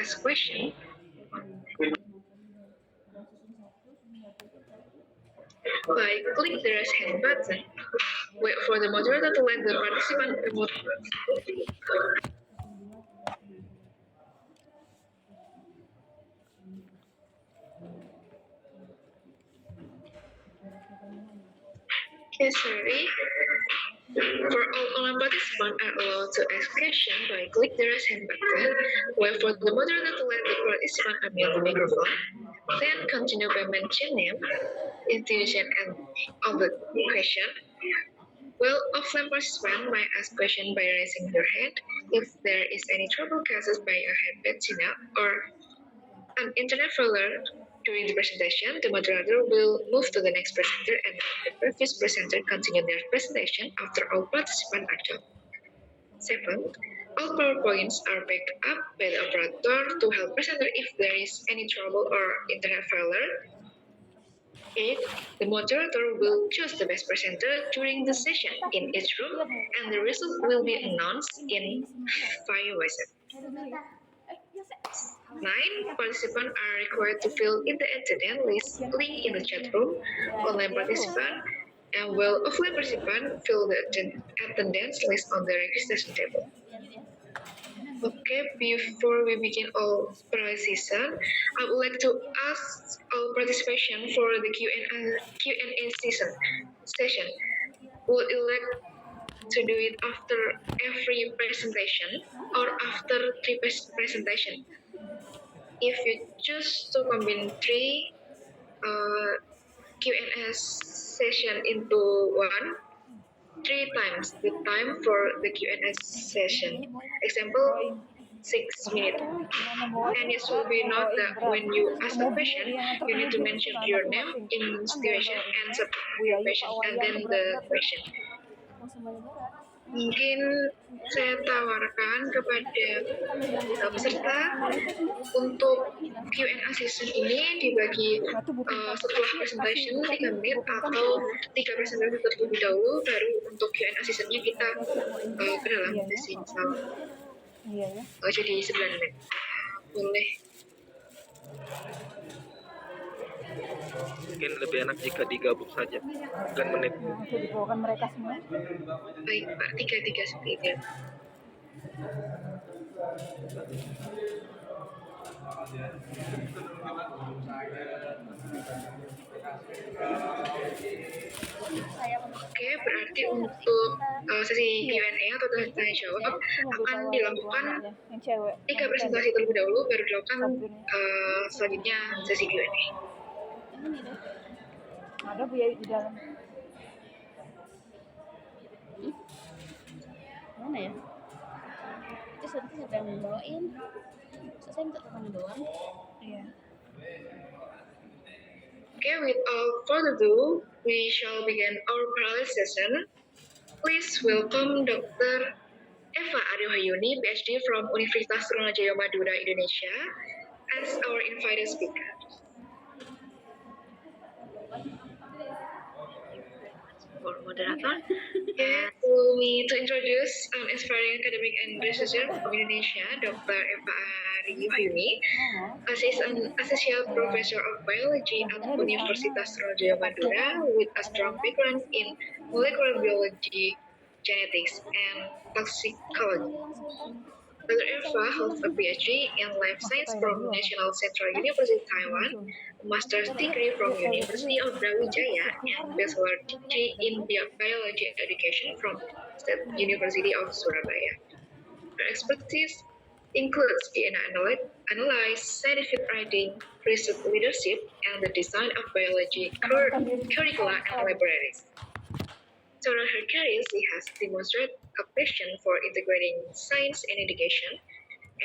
ask question by click the raise hand button. Wait for the moderator to let the participant emote. Okay, sorry. For all online participants are allowed to ask questions by click the raise hand button. Wait for the moderator to let the participant unmute the microphone. Then continue by mentioning name, institution, and of the question. Well, offline participant might ask question by raising their hand. If there is any trouble caused by a headband signal or an internet failure during the presentation, the moderator will move to the next presenter and the previous presenter continue their presentation after all participants are done. 7. All PowerPoints are backed up by the operator to help presenter if there is any trouble or internet failure. 8. The moderator will choose the best presenter during the session in each room, and the result will be announced in 5 WhatsApp. 9. Participants are required to fill in the attendance list link in the chat room. Online participant and will offline participant fill the attendance list on the registration table. Okay, before we begin our session, I would like to ask all participation for the Q&A session. Would you like to do it after every presentation or after 3 presentation? If you choose to combine 3 Q&A session into one, 3 times the time for the Q&A session. Example, 6 minutes. And it should be noted that when you ask a question, you need to mention your name, institution, and subject occupation, and then the question. Mungkin saya tawarkan kepada peserta untuk Q&A session ini dibagi setelah presentation 3 menit atau 3 presentasi terlebih dahulu, baru untuk Q&A sessionnya kita ke dalam sesi misal. Jadi 9 menit. Boleh. Mungkin lebih enak jika digabung saja 9 menit. Dibawakan mereka semua. Baik Pak, 3 seperti itu. Oke, berarti untuk sesi Q&A atau tanya jawab akan dilakukan 3 presentasi terlebih dahulu, baru dilakukan selanjutnya sesi Q&A. Ada Bu Yai di dalam. Mana ya? Itu siapa yang bawain? Saya minta teman doang. Iya. Okay, without further ado, we shall begin our parallel session. Please welcome Dr. Eva Aryohayuni, PhD from Universitas Sriwijaya Madura, Indonesia, as our invited speaker. For moderator, allow me to introduce an inspiring academic and researcher from Indonesia, Dr. Eva Aryohayuni. She's an associate professor of biology at Universitas Sriwijaya Madura with a strong background in molecular biology, genetics, and toxicology. Dr. Eva holds a PhD in life science from National Central University, Taiwan, a master's degree from University of Brawijaya, and bachelor degree in biology education from State University of Surabaya. Her expertise includes DNA analysis, scientific writing, research leadership, and the design of biology curricula and libraries. Throughout her career, she has demonstrated a passion for integrating science and education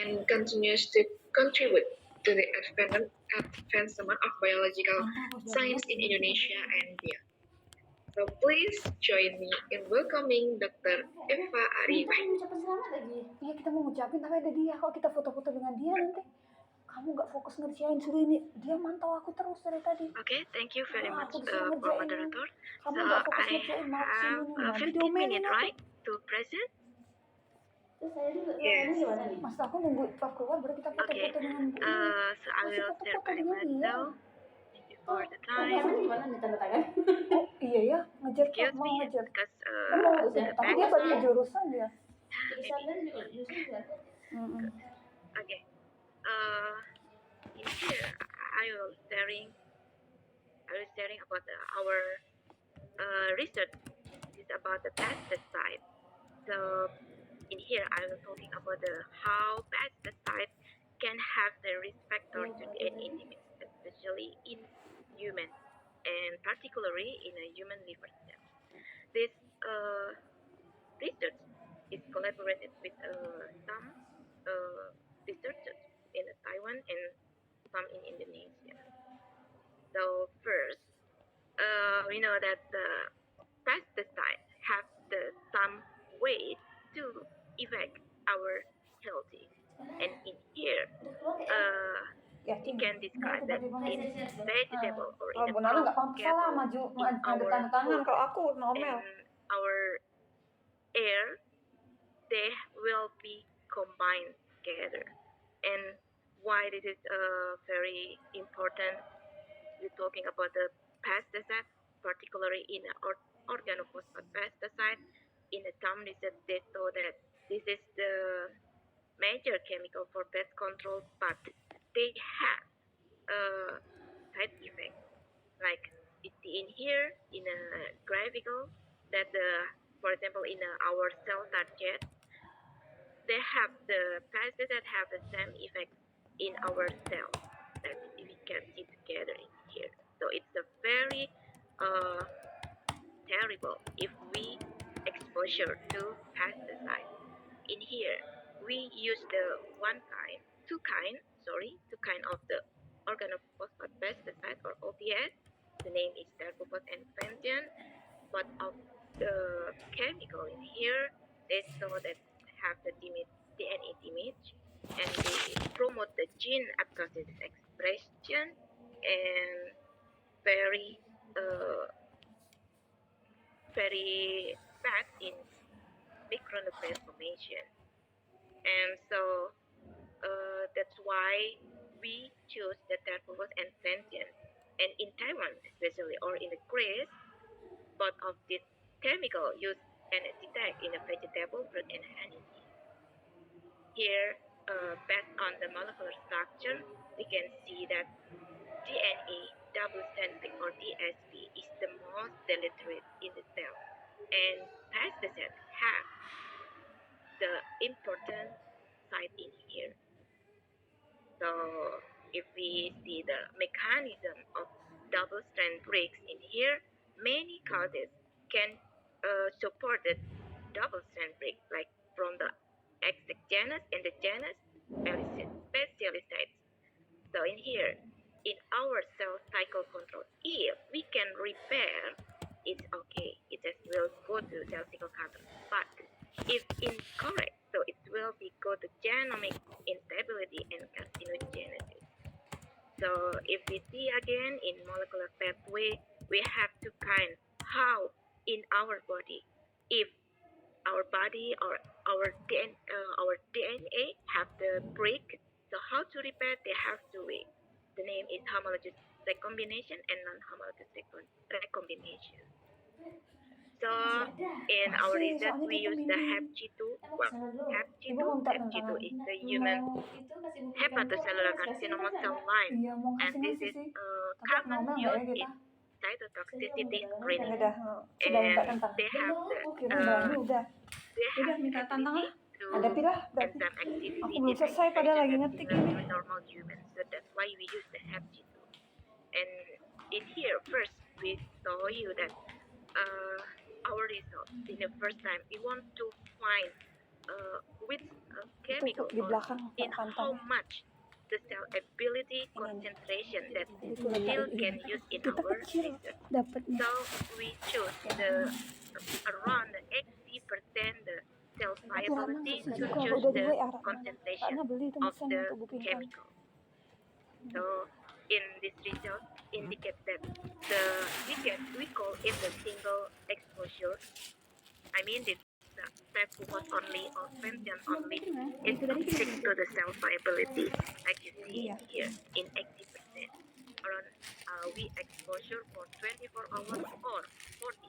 and continues to contribute to the advancement of biological science in Indonesia and beyond. So please join me in welcoming Dr. Eva Aryohayuni. Iya, kita mau ngucapin tapi ada dia. Kok kita foto-foto dengan dia nanti? Kamu nggak fokus ngerjain, suruh ini. Dia mantau aku terus dari tadi. Okay, thank you very much for moderator. Kamu So nggak fokus I ngerjain, mau kesini nih. have 15 minutes, right, to present? Terus saya juga Yes. ini gimana nih? Mas aku nunggu Ipah keluar baru kita foto-foto dengan Bu ini. So I Masih will share foto-foto very dengan much dia. now. Thank you for the Tanda time. tangan gimana nih tanda tangan? Oh iya ya, ngejar Pak, Excuse mau me, ngejar. because Mau, Bagus ya? tapi dia balik jurusan dia. Tulisannya justru juga. Mm-mm. okay. In here I will sharing about our research. This is about the pesticide. So in here I will talking about how pesticide can have the risk factor to DNA damage, especially in humans and particularly in a human liver cell. This research is collaborated with some researchers in Taiwan and some in Indonesia. So first, we know that the pesticides have some ways to affect our healthy. And in here, Ya, we can describe that in vegetable or Kalau in a Bu Nana nggak crop apa-apa salah maju ada tanda tangan. Kalau aku ngomel. and our air, they will be combined together. And why this is very important, we're talking about the pesticide, particularly in organophosphate pesticide. In some research, they saw that this is the major chemical for pest control, but they have side effects. Like it's in here in a graphical that for example, in our cell target, they have the pesticide have the same effect in our cells that we can see together in here. So it's a very terrible if we exposure to pesticide. In here, we use the two kind of the organophosphate pesticide or OPS. The name is terpupos and fenthion. But of the chemical in here, they saw that have the DNA damage and they promote the gene apoptosis expression and very very bad in micronuclear formation. And so that's why we choose the terpupos and fenthion. And in Taiwan especially or in the Greece, both of these chemical used and detect in a vegetable, fruit, and honey. Here, based on the molecular structure, we can see that DNA double-strand break or DSB is the most deleterious in the cell, and pesticides have the important site in here. So if we see the mechanism of double-strand breaks in here, many causes can support the double-strand break, like from the exogenous, endogenous, specializates. So in here, in our cell cycle control, if we can repair, it's okay. It just will go to cell cycle control. But if incorrect, so it will be go to genomic instability and carcinogenesis. So if we see again in molecular pathway, we have to kind how in our body, if our body or our DNA have the break, so how to repair? They have two ways. The name is homologous recombination and non-homologous recombination. So in our research, we use the HepG2. HepG2 is the human hepatocellular carcinoma cell line, Iya mau and kasih this nasi is sih. Tapi aku common ngomel nggak used ya kita? in cytotoxicity screening, Udah, sudah minta and tentang. they have the Kira ini udah. they Udah have minta tantang ability ah. to Ada pilah berarti. enzyme activity Aku belum in selesai padahal lagi expression ngetik similar ini. to normal humans. So that's why we use the HepG2. And in here, first we show you that our results in the first time. We want to find which chemical Di or belakang in how kantong. much the cell ability concentration that still can use in Kita our kecil research. dapatnya. So we choose the around 80% the cell Tapi lama viability nggak to sih kalau choose udah di the WA concentration karena beli itu of mesin the untuk bikin chemical. So in this result indicate that we call it the single exposure. I mean this bisa saya focus only or pension only it stick to the self viability like you see here in 80% around we exposure for 24 hours or 40